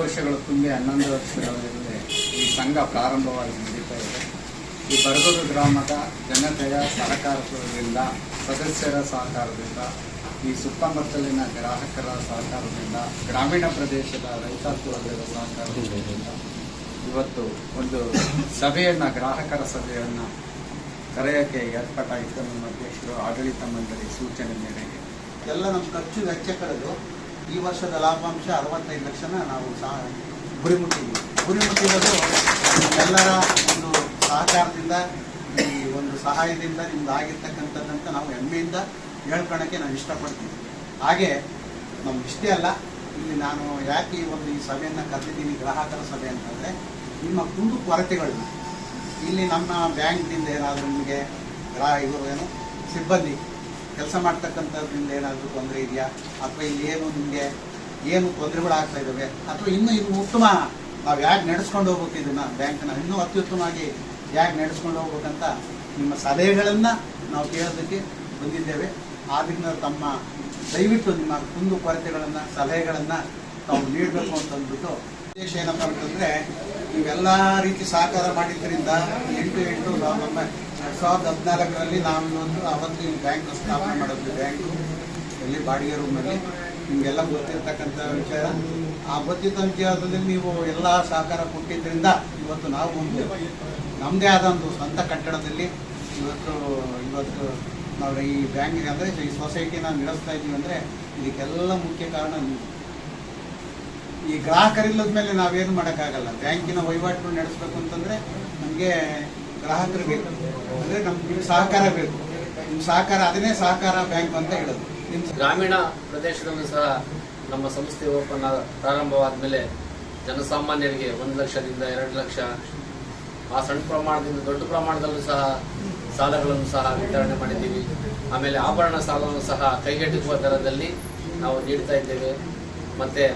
ವರ್ಷಗಳು ತುಂಬಿ 11 ವರ್ಷಗಳಲ್ಲಿ ಈ ಸಂಘ ಪ್ರಾರಂಭವಾಗಿ ನಡೀತಾ ಇದೆ. ಈ ಬರಗೂರು ಗ್ರಾಮದ ಜನತೆಯ ಸಹಕಾರದಿಂದ, ಸದಸ್ಯರ ಸಹಕಾರದಿಂದ, ಈ ಸುತ್ತಮುತ್ತಲಿನ ಗ್ರಾಹಕರ ಸಹಕಾರದಿಂದ, ಗ್ರಾಮೀಣ ಪ್ರದೇಶದ ರೈತಾಪಿ ವರ್ಗದ ಸಹಕಾರದಿಂದ ಇವತ್ತು ಒಂದು ಸಭೆಯನ್ನು, ಗ್ರಾಹಕರ ಸಭೆಯನ್ನು ಕರೆಯೋಕ್ಕೆ ಏರ್ಪಾಟಾಗಿತ್ತು. ನಮ್ಮ ಅಧ್ಯಕ್ಷರು, ಆಡಳಿತ ಮಂಡಳಿ ಸೂಚನೆ ಮೇರೆಗೆ ಎಲ್ಲ ನಮ್ಮ ಖರ್ಚು ವೆಚ್ಚ ಕಳೆದು ಈ ವರ್ಷದ ಲಾಭಾಂಶ 65 ಲಕ್ಷನ ನಾವು ಗುರಿ ಮುಟ್ಟಿರೋದು ಎಲ್ಲರ ಒಂದು ಸಹಕಾರದಿಂದ, ಈ ಒಂದು ಸಹಾಯದಿಂದ ನಿಮ್ದು ಆಗಿರ್ತಕ್ಕಂಥದ್ದಂತ ನಾವು ಹೆಮ್ಮೆಯಿಂದ ಹೇಳ್ಕೊಳಕ್ಕೆ ನಾವು ಇಷ್ಟಪಡ್ತೀವಿ. ಹಾಗೆ ನಮ್ಗೆ ಇಷ್ಟೇ ಅಲ್ಲ, ಇಲ್ಲಿ ನಾನು ಯಾಕೆ ಈ ಸಭೆಯನ್ನು ಕರೆದಿದ್ದೀನಿ, ಗ್ರಾಹಕರ ಸಭೆ ಅಂತಂದರೆ ನಿಮ್ಮ ಕುಂದು ಕೊರತೆಗಳನ್ನ ಇಲ್ಲಿ ನಮ್ಮ ಬ್ಯಾಂಕ್ನಿಂದ ಏನಾದರೂ ನಿಮಗೆ ಸಿಬ್ಬಂದಿ ಕೆಲಸ ಮಾಡ್ತಕ್ಕಂಥದ್ರಿಂದ ಏನಾದರೂ ತೊಂದರೆ ಇದೆಯಾ, ಅಥವಾ ಇಲ್ಲಿ ಏನು ತೊಂದರೆಗಳಾಗ್ತಾ ಇದ್ದಾವೆ, ಅಥವಾ ಇನ್ನೂ ಉತ್ತಮ ನಾವು ಯಾಕೆ ನಡೆಸ್ಕೊಂಡು ಹೋಗ್ಬೇಕು, ಇದನ್ನು ಬ್ಯಾಂಕ್ನ ಇನ್ನೂ ಅತ್ಯುತ್ತಮವಾಗಿ ಯಾಕೆ ನಡೆಸ್ಕೊಂಡು ಹೋಗ್ಬೇಕಂತ ನಿಮ್ಮ ಸಲಹೆಗಳನ್ನು ನಾವು ಕೇಳೋದಕ್ಕೆ ಬಂದಿದ್ದೇವೆ. ಆದ್ದರಿಂದ ದಯವಿಟ್ಟು ನಿಮ್ಮ ಕುಂದು ಕೊರತೆಗಳನ್ನು, ಸಲಹೆಗಳನ್ನು ತಾವು ನೀಡಬೇಕು ಅಂತಂದ್ಬಿಟ್ಟು ಉದ್ದೇಶ ಏನಪ್ಪ ಅಂತಂದರೆ, ನೀವೆಲ್ಲ ರೀತಿ ಸಹಕಾರ ಮಾಡಿದ್ದರಿಂದ 8/8 ನಮ್ಮ 2014ರಲ್ಲಿ ನಾವು ಅವತ್ತು ಇಲ್ಲಿ ಬ್ಯಾಂಕ್ ಸ್ಥಾಪನೆ ಮಾಡಿದ್ವಿ. ಬ್ಯಾಂಕು ಎಲ್ಲಿ ಬಾಡಿಗೆ ರೂಮ್ನಲ್ಲಿ ನಿಮಗೆಲ್ಲ ಗೊತ್ತಿರ್ತಕ್ಕಂಥ ವಿಚಾರ. ಆ ಗೊತ್ತಿದ್ದ ವಿಚಾರದಲ್ಲಿ ನೀವು ಎಲ್ಲ ಸಹಕಾರ ಕೊಟ್ಟಿದ್ದರಿಂದ ಇವತ್ತು ನಾವು ನಮ್ಮದೇ ಆದ ಒಂದು ಸ್ವಂತ ಕಟ್ಟಡದಲ್ಲಿ ಇವತ್ತು ನಾವು ಈ ಬ್ಯಾಂಕಿಗೆ ಅಂದರೆ ಈ ಸೊಸೈಟಿನ ನಡೆಸ್ತಾ ಇದ್ದೀವಿ. ಅಂದರೆ ಇದಕ್ಕೆಲ್ಲ ಮುಖ್ಯ ಕಾರಣ ನೀವು. ಈ ಗ್ರಾಹಕರಿಲ್ಲದ ಮೇಲೆ ನಾವೇನು ಮಾಡೋಕ್ಕಾಗಲ್ಲ. ಬ್ಯಾಂಕಿನ ವಹಿವಾಟು ನಡೆಸಬೇಕು ಅಂತಂದರೆ ನಮಗೆ ಗ್ರಾಹಕರು ಬೇಕು, ಅಂದರೆ ನಿಮ್ಮ ಸಹಕಾರ ಬೇಕು. ನಿಮ್ಮ ಸಹಕಾರ, ಅದನ್ನೇ ಸಹಕಾರ ಬ್ಯಾಂಕ್ ಅಂತ ಹೇಳೋದು. ಗ್ರಾಮೀಣ ಪ್ರದೇಶದಲ್ಲೂ ಸಹ ನಮ್ಮ ಸಂಸ್ಥೆ ಪ್ರಾರಂಭವಾದ ಮೇಲೆ ಜನಸಾಮಾನ್ಯರಿಗೆ 1 ಲಕ್ಷದಿಂದ 2 ಲಕ್ಷ, ಆ ಸಣ್ಣ ಪ್ರಮಾಣದಿಂದ ದೊಡ್ಡ ಪ್ರಮಾಣದಲ್ಲೂ ಸಹ ಸಾಲಗಳನ್ನು ಸಹ ವಿತರಣೆ ಮಾಡಿದ್ದೀವಿ. ಆಮೇಲೆ ಆಭರಣ ಸಾಲವನ್ನು ಸಹ ಕೈಗೆಟುಕುವ ದರದಲ್ಲಿ ನಾವು ನೀಡ್ತಾ ಇದ್ದೇವೆ. ಮತ್ತು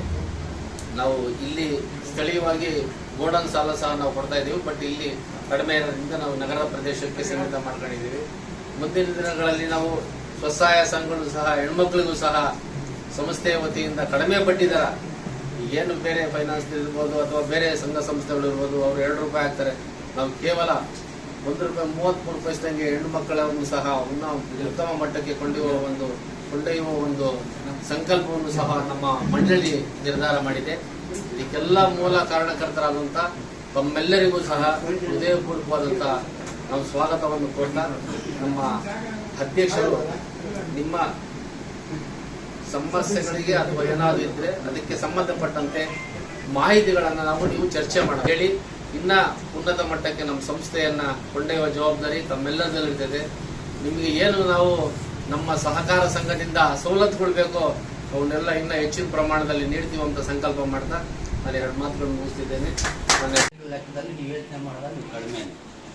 ನಾವು ಇಲ್ಲಿ ಸ್ಥಳೀಯವಾಗಿ ಗೋಡನ್ ಸಾಲ ಸಹ ನಾವು ಕೊಡ್ತಾ ಇದ್ದೀವಿ. ಬಟ್ ಇಲ್ಲಿ ಕಡಿಮೆ ಇರೋದ್ರಿಂದ ನಾವು ನಗರ ಪ್ರದೇಶಕ್ಕೆ ಸೀಮಿತ ಮಾಡ್ಕೊಂಡಿದ್ದೀವಿ. ಮುಂದಿನ ದಿನಗಳಲ್ಲಿ ನಾವು ಸ್ವಸಹಾಯ ಸಂಘಗಳು ಸಹ ಹೆಣ್ಮಕ್ಳಿಗೂ ಸಹ ಸಂಸ್ಥೆಯ ವತಿಯಿಂದ ಕಡಿಮೆ ಬಡ್ಡಿ ದರ, ಏನು ಬೇರೆ ಫೈನಾನ್ಸ್ ಇರ್ಬೋದು ಅಥವಾ ಬೇರೆ ಸಂಘ ಸಂಸ್ಥೆಗಳು ಇರ್ಬೋದು, ಅವರು 2 ರೂಪಾಯಿ ಹಾಕ್ತಾರೆ. ನಾವು ಕೇವಲ 1 ರೂಪಾಯಿ 33 ಪೈಸೆಗೆ ಹೆಣ್ಣು ಮಕ್ಕಳನ್ನು ಸಹ ಉತ್ತಮ ಮಟ್ಟಕ್ಕೆ ಕೊಂಡೊಯ್ಯುವ ಒಂದು ಸಂಕಲ್ಪವನ್ನು ಸಹ ನಮ್ಮ ಮಂಡಳಿ ನಿರ್ಧಾರ ಮಾಡಿದೆ. ಇದಕ್ಕೆಲ್ಲ ಮೂಲ ಕಾರಣಕರ್ತರಾದಂಥ ತಮ್ಮೆಲ್ಲರಿಗೂ ಸಹ ಹೃದಯಪೂರ್ವಕವಾದಂಥ ನಾವು ಸ್ವಾಗತವನ್ನು ಕೊಡ್ತಾ, ನಮ್ಮ ಅಧ್ಯಕ್ಷರು ನಿಮ್ಮ ಸಮಸ್ಯೆಗಳಿಗೆ ಅಥವಾ ಏನಾದರೂ ಇದ್ದರೆ ಅದಕ್ಕೆ ಸಂಬಂಧಪಟ್ಟಂತೆ ಮಾಹಿತಿಗಳನ್ನು ನೀವು ಚರ್ಚೆ ಮಾಡಿ ಹೇಳಿ ಇನ್ನ ಉನ್ನತ ಮಟ್ಟಕ್ಕೆ ನಮ್ಮ ಸಂಸ್ಥೆಯನ್ನ ಕೊಂಡೊಯ್ಯುವ ಜವಾಬ್ದಾರಿ ತಮ್ಮೆಲ್ಲರಲ್ಲಿರ್ತದೆ. ನಿಮಗೆ ಏನು ನಾವು ನಮ್ಮ ಸಹಕಾರ ಸಂಘದಿಂದ ಸವಲತ್ತುಗಳು ಬೇಕೋ ಅವನ್ನೆಲ್ಲ ಇನ್ನ ಹೆಚ್ಚಿನ ಪ್ರಮಾಣದಲ್ಲಿ ನೀಡ್ತೀವಿ ಅಂತ ಸಂಕಲ್ಪ ಮಾಡ್ತಾ ನಾನು 2 ಮಾತುಗಳನ್ನು ಮುಗಿಸ್ತಿದ್ದೇನೆ. ಲೆಕ್ಕದಲ್ಲಿ ನೀವು ಯೋಚನೆ ಮಾಡೋದಾಗ ನೀವು ಕಡಿಮೆ,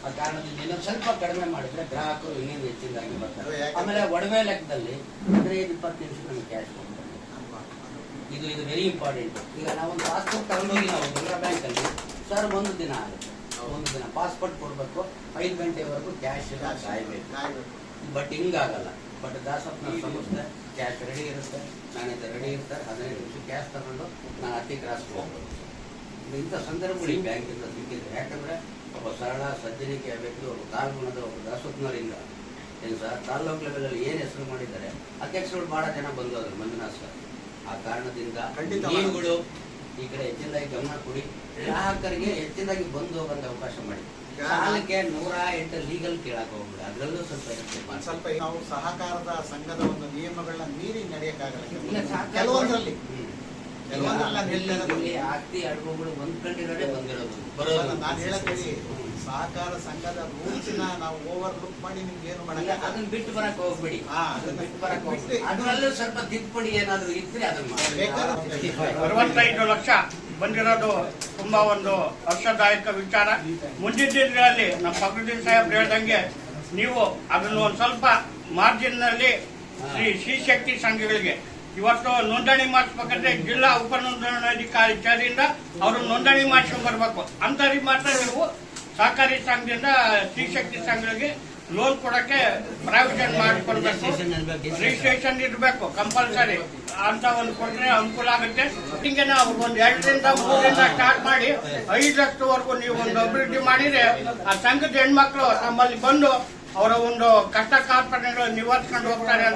ಆ ಕಾರಣದಿಂದ ಇನ್ನೊಂದು ಸ್ವಲ್ಪ ಕಡಿಮೆ ಮಾಡಿದ್ರೆ ಗ್ರಾಹಕರು ಇನ್ನೇನು ಹೆಚ್ಚಿನದಾಗಿ ಬರ್ತಾರೆ. ಆಮೇಲೆ ಒಡವೆ ಲೆಕ್ಕದಲ್ಲಿ 15-20 ನಿಮಿಷ ನಮಗೆ ಕ್ಯಾಶ್ ಕೊಡ್ತಾರೆ. ಇದು ವೆರಿ ಇಂಪಾರ್ಟೆಂಟ್. ಈಗ ನಾವೊಂದು ಪಾಸ್ಪೋರ್ಟ್ ತಗೊಂಡೋಗಿ ನಾವು ಕೆನರಾ ಬ್ಯಾಂಕಲ್ಲಿ ಸರ್ 1 ದಿನ ಆಗುತ್ತೆ, 1 ದಿನ ಪಾಸ್ಪೋರ್ಟ್ ಕೊಡಬೇಕು, 5 ಗಂಟೆವರೆಗೂ ಕ್ಯಾಶ್ ಕಾಯಬೇಕು. ಬಟ್ ಹಿಂಗಾಗಲ್ಲ. ಬಟ್ ದಾಸಪ್ಪನ ಸಂಸ್ಥೆ ಕ್ಯಾಶ್ ರೆಡಿ ಇರುತ್ತೆ, ಮ್ಯಾನೇಜರ್ ರೆಡಿ ಇರ್ತಾರೆ. 15 ನಿಮಿಷ ಕ್ಯಾಶ್ ತಗೊಂಡು ನಾನು ಅತಿ ಕ್ರಾಸ್ಗೆ ಹೋಗ್ಬೋದು. ಇಂಥ ಸಂದರ್ಭಗಳು ಈ ಬ್ಯಾಂಕಿಂದ ಸಿಕ್ಕಿದೆ. ಯಾಕಂದರೆ ಒಬ್ಬ ಸರಳ ಸಜ್ಜನಿಕೆ ವ್ಯಕ್ತಿ, ಒಬ್ಬ ಕಾಲ್ಗುಣದ ಒಬ್ಬ ದಾಸಪ್ಪನವರಿಂದ ಏನು ಸರ್ ತಾಲ್ಲೂಕು ಲೆವೆಲಲ್ಲಿ ಏನು ಹೆಸರು ಮಾಡಿದ್ದಾರೆ. ಅಧ್ಯಕ್ಷರುಗಳು ಭಾಳ ಜನ ಬಂದು ಅದ್ರ ಮಂಜುನಾಥ್ ಸರ್. ಆ ಕಾರಣದಿಂದ ನೀವುಗಳು ಈ ಕಡೆ ಹೆಚ್ಚಿನದಾಗಿ ಗಮನ ಕೊಡಿ, ಗ್ರಾಹಕರಿಗೆ ಹೆಚ್ಚಿನದಾಗಿ ಬಂದು ಹೋಗಂತ ಅವಕಾಶ ಮಾಡಿ. ಸಾಲಕ್ಕೆ 108 ಲೀಗಲ್ ಕೇಳಕ್ಕೆ ಹೋಗ್ಬಿಡಿ, ಅದರಲ್ಲೂ ಸ್ವಲ್ಪ ನಾವು ಸಹಕಾರದ ಸಂಘದ ಒಂದು ನಿಯಮಗಳನ್ನ ಮೀರಿ ನಡೆಯಕ್ಕಾಗಲ್ಲ. ಕೆಲವೊಂದರಲ್ಲಿ ಆಸ್ತಿ ಅಡುಗೆಗಳು ಹೊಂದ್ಕೊಂಡಿರೋದೇ ಬರೋದು. ನಾನು ಹೇಳತ್ತೀನಿ, ಸಹಕಾರ ಸಂಘದ ರೂಲ್ಸ್ನ ನಾವು ಓವರ್ಲುಕ್ ಮಾಡಿ ನಿಮ್ಗೆ ಏನು ಮಾಡಲ್ಲ, ಅದನ್ನ ಬಿಟ್ಟು ಬರಕ್ ಹೋಗ್ಬೇಡಿ. ಅದರಲ್ಲೂ ಸ್ವಲ್ಪ ತಿದ್ದುಪಡಿ ಏನಾದ್ರು ಇದ್ರೆ ಅದನ್ನ 65 ಲಕ್ಷ ಬಂದಿರೋದು ತುಂಬಾ ಒಂದು ಹರ್ಷದಾಯಕ ವಿಚಾರ. ಮುಂದಿನ ದಿನಗಳಲ್ಲಿ ನಮ್ಮ ಫಕ್ರುದ್ದೀನ್ ಸಾಹೇಬ್ರು ಹೇಳ್ದಂಗೆ ನೀವು ಅದನ್ನು ಒಂದು ಸ್ವಲ್ಪ ಮಾರ್ಜಿನ್ ನಲ್ಲಿ ಶ್ರೀ ಶಕ್ತಿ ಸಂಘಗಳಿಗೆ ಇವತ್ತು ನೋಂದಣಿ ಮಾಡಿಸ್ಬೇಕಂದ್ರೆ ಜಿಲ್ಲಾ ಉಪ ನೋಂದಣಾಧಿಕಾರಿಯಿಂದ ಅವರು ನೋಂದಣಿ ಮಾಡಿಸ್ಕೊಂಡು ಬರ್ಬೇಕು. ಅಂತವ್ರಿಗೆ ಮಾತ್ರ ನೀವು ಸಹಕಾರಿ ಸಂಘದಿಂದ ಶ್ರೀ ಶಕ್ತಿ ಸಂಘಗಳಿಗೆ ಲೋನ್ ಕೊಡಕ್ಕೆ ಪ್ರಾವಿಷನ್ ಮಾಡಿಕೊಡ್ಬೇಕು. ರಿಜಿಸ್ಟ್ರೇಷನ್ ಇರಬೇಕು ಕಂಪಲ್ಸರಿ ಅಂತ ಒಂದು ಕೊಟ್ಟರೆ ಅನುಕೂಲ ಆಗುತ್ತೆ. ಹಿಂಗೆ ನಾವು ಒಂದು 2 ರಿಂದ 3 ರಿಂದ ಸ್ಟಾರ್ಟ್ ಮಾಡಿ 5 ಲಕ್ಷದವರೆಗೂ ನೀವು ಒಂದು ಅಭಿವೃದ್ಧಿ ಮಾಡಿದ್ರೆ ಆ ಸಂಘದ ಹೆಣ್ಮಕ್ಳು ನಮ್ಮಲ್ಲಿ ಬಂದು ಅವರ ಒಂದು ಕಷ್ಟ ಕಾರ್ಪಣ್ಯಗಳು ನಿವಾರಿಸ್ಕೊಂಡು ಹೋಗ್ತಾರೆ ಅಂತ